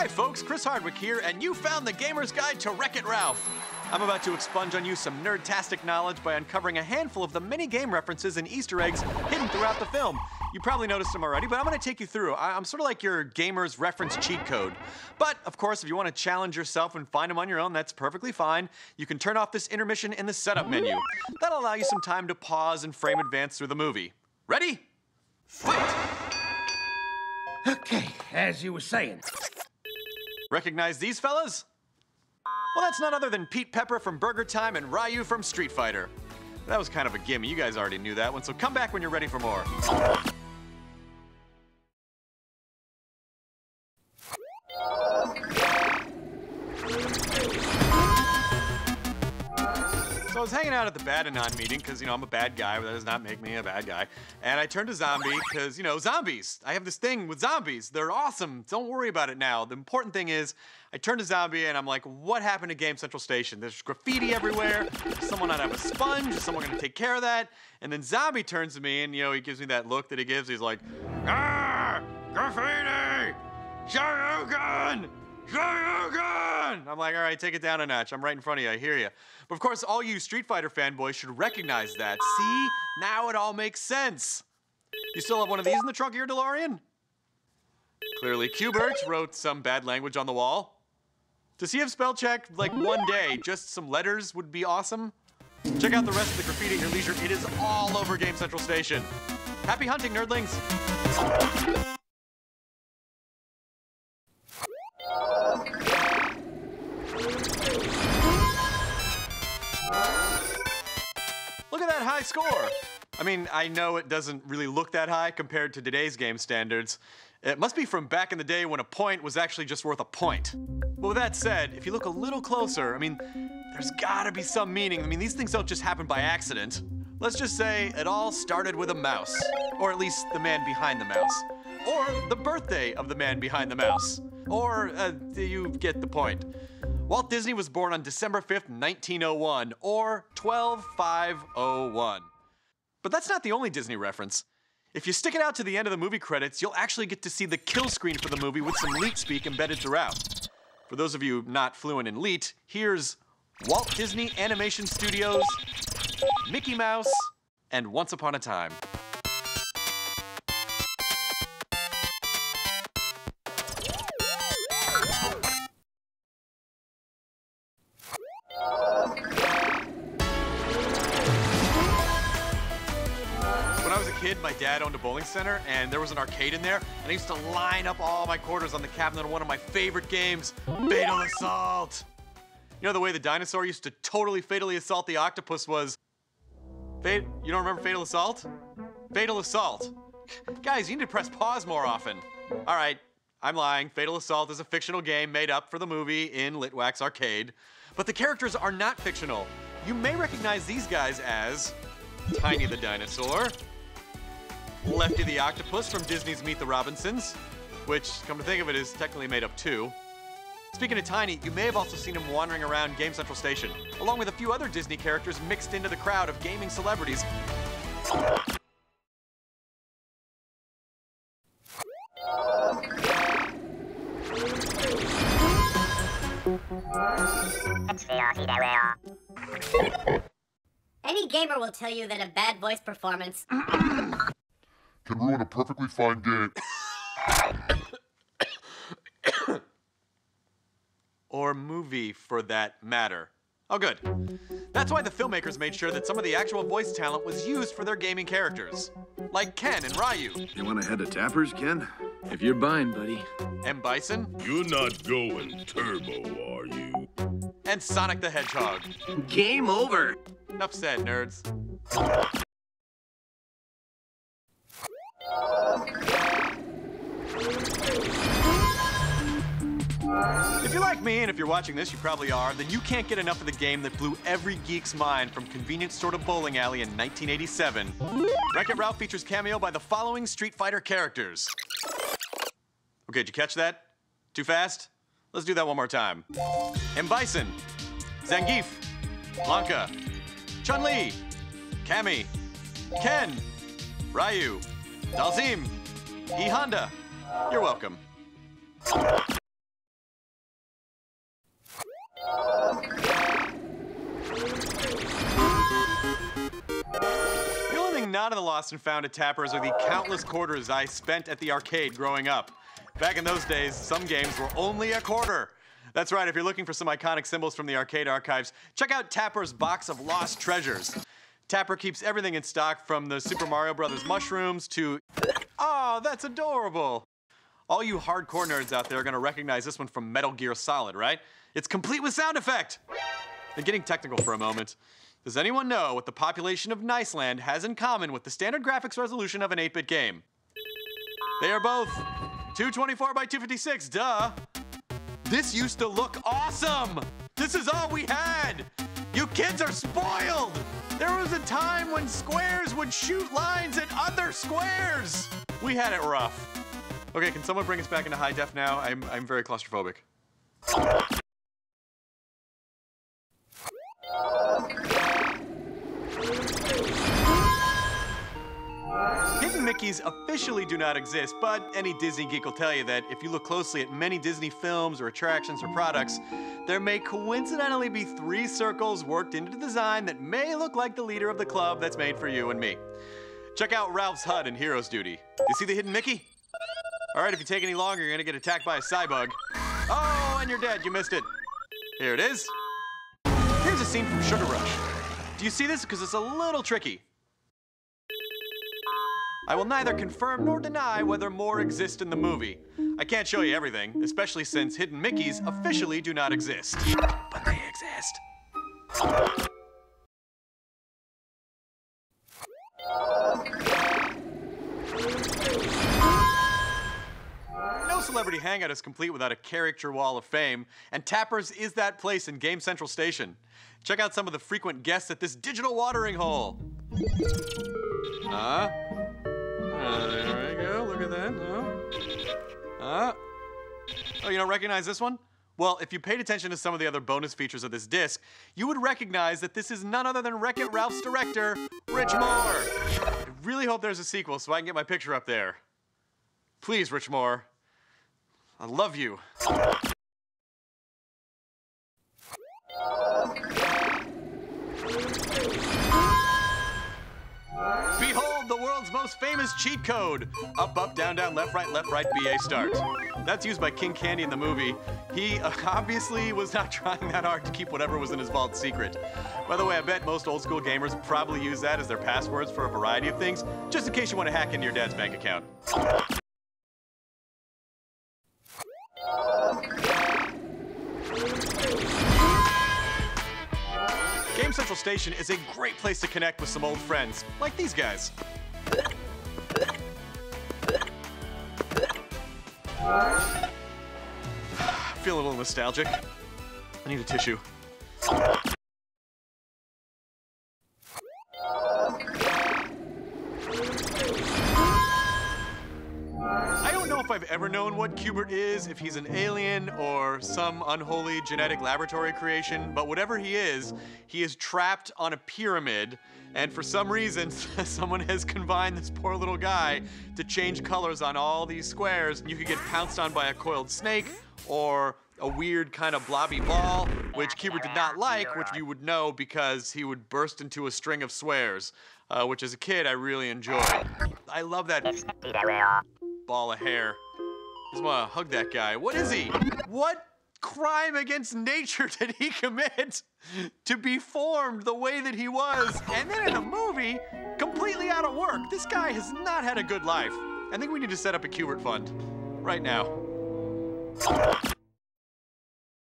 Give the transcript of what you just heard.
Hi folks, Chris Hardwick here, and you found the Gamer's Guide to Wreck-It Ralph. I'm about to expunge on you some nerd-tastic knowledge by uncovering a handful of the many game references and Easter eggs hidden throughout the film. You probably noticed them already, but I'm going to take you through. I'm sort of like your gamer's reference cheat code. But, of course, if you want to challenge yourself and find them on your own, that's perfectly fine. You can turn off this intermission in the setup menu. That'll allow you some time to pause and frame advance through the movie. Ready? Fight! Okay, as you were saying. Recognize these fellas? Well, that's none other than Pete Pepper from Burger Time and Ryu from Street Fighter. That was kind of a gimme. You guys already knew that one, so come back when you're ready for more. So I was hanging out at the Bad-Anon meeting because, I'm a bad guy, but that does not make me a bad guy. And I turned to zombie because, zombies. I have this thing with zombies. They're awesome. Don't worry about it now. The important thing is, I turned to zombie and I'm like, what happened to Game Central Station? There's graffiti everywhere. Does someone not have a sponge? Is someone gonna take care of that? And then zombie turns to me and, he gives me that look that he gives. He's like, ah, graffiti! Shoryuken! Shoryuken! I'm like, all right, take it down a notch. I'm right in front of you, I hear you. But of course, all you Street Fighter fanboys should recognize that. See? Now it all makes sense. You still have one of these in the trunk of your DeLorean? Clearly, Q-bert wrote some bad language on the wall. Does he have spell check like one day? Just some letters would be awesome. Check out the rest of the graffiti at your leisure. It is all over Game Central Station. Happy hunting, nerdlings. Look at that high score. I mean, I know it doesn't really look that high compared to today's game standards. It must be from back in the day when a point was actually just worth a point. But with that said, if you look a little closer, there's gotta be some meaning. These things don't just happen by accident. Let's just say it all started with a mouse. Or at least the man behind the mouse. Or the birthday of the man behind the mouse. Or, you get the point. Walt Disney was born on December 5th, 1901, or 12/5/01. But that's not the only Disney reference. If you stick it out to the end of the movie credits, you'll actually get to see the kill screen for the movie with some Leet speak embedded throughout. For those of you not fluent in Leet, here's Walt Disney Animation Studios, Mickey Mouse, and Once Upon a Time. Kid, my dad owned a bowling center, and there was an arcade in there, and I used to line up all my quarters on the cabinet of one of my favorite games, Fatal Assault. You know the way the dinosaur used to totally fatally assault the octopus was... You don't remember Fatal Assault? Fatal Assault. Guys, you need to press pause more often. All right, I'm lying. Fatal Assault is a fictional game made up for the movie in Litwack's arcade. But the characters are not fictional. You may recognize these guys as Tiny the Dinosaur, Lefty the Octopus from Disney's Meet the Robinsons, which, come to think of it, is technically made up too. Speaking of Tiny, you may have also seen him wandering around Game Central Station, along with a few other Disney characters mixed into the crowd of gaming celebrities. Any gamer will tell you that a bad voice performance can ruin a perfectly fine game. Or movie, for that matter. Oh, good. That's why the filmmakers made sure that some of the actual voice talent was used for their gaming characters. Like Ken and Ryu. You want to head to Tappers, Ken? If you're buying, buddy. M. Bison. You're not going turbo, are you? And Sonic the Hedgehog. Game over. Enough said, nerds. If you're like me, and if you're watching this, you probably are, then you can't get enough of the game that blew every geek's mind from convenience store to bowling alley in 1987. Wreck-It Ralph features cameo by the following Street Fighter characters. Okay, did you catch that? Too fast? Let's do that one more time. M. Bison, Zangief, Blanca, Chun-Li, Cammy, Ken, Ryu, Dalzim, E. Honda. You're welcome. not in the lost and found at Tappers are the countless quarters I spent at the arcade growing up. Back in those days, some games were only a quarter. That's right, if you're looking for some iconic symbols from the arcade archives, check out Tapper's box of lost treasures. Tapper keeps everything in stock from the Super Mario Brothers mushrooms to... Oh, that's adorable! All you hardcore nerds out there are gonna recognize this one from Metal Gear Solid, right? It's complete with sound effect! And getting technical for a moment, does anyone know what the population of Niceland has in common with the standard graphics resolution of an 8-bit game? They are both 224 by 256, duh! This used to look awesome! This is all we had! You kids are spoiled! There was a time when squares would shoot lines at other squares! We had it rough. Okay, can someone bring us back into high def now? I'm very claustrophobic. Hidden Mickeys officially do not exist, but any Disney geek will tell you that if you look closely at many Disney films or attractions or products, there may coincidentally be 3 circles worked into the design that may look like the leader of the club that's made for you and me. Check out Ralph's HUD in Heroes Duty. You see the hidden Mickey? All right, if you take any longer, you're gonna get attacked by a cybug. Oh, and you're dead, you missed it. Here it is. Here's a scene from Sugar Rush. Do you see this? Because it's a little tricky. I will neither confirm nor deny whether more exist in the movie. I can't show you everything, especially since hidden Mickeys officially do not exist. But they exist. No celebrity hangout is complete without a character wall of fame, and Tappers is that place in Game Central Station. Check out some of the frequent guests at this digital watering hole. There we go, look at that. Oh, you don't recognize this one? Well, if you paid attention to some of the other bonus features of this disc, you would recognize that this is none other than Wreck-It Ralph's director, Rich Moore. I really hope there's a sequel so I can get my picture up there. Please, Rich Moore. I love you. Behold the world's most famous cheat code. Up, up, down, down, left, right, BA start. That's used by King Candy in the movie. He obviously was not trying that hard to keep whatever was in his vault secret. By the way, I bet most old school gamers probably use that as their passwords for a variety of things, just in case you want to hack into your dad's bank account. Game Central Station is a great place to connect with some old friends, like these guys. Feel a little nostalgic. I need a tissue. I don't know if I've ever known what Q-bert is, if he's an alien or some unholy genetic laboratory creation, but whatever he is trapped on a pyramid, and for some reason, someone has combined this poor little guy to change colors on all these squares. You could get pounced on by a coiled snake, or a weird kind of blobby ball, which Q-bert did not like, which you would know because he would burst into a string of swears, which as a kid I really enjoyed. I love that ball of hair. Just want to hug that guy. What is he? What crime against nature did he commit to be formed the way that he was? And then in a movie, completely out of work. This guy has not had a good life. I think we need to set up a Q-bert fund right now.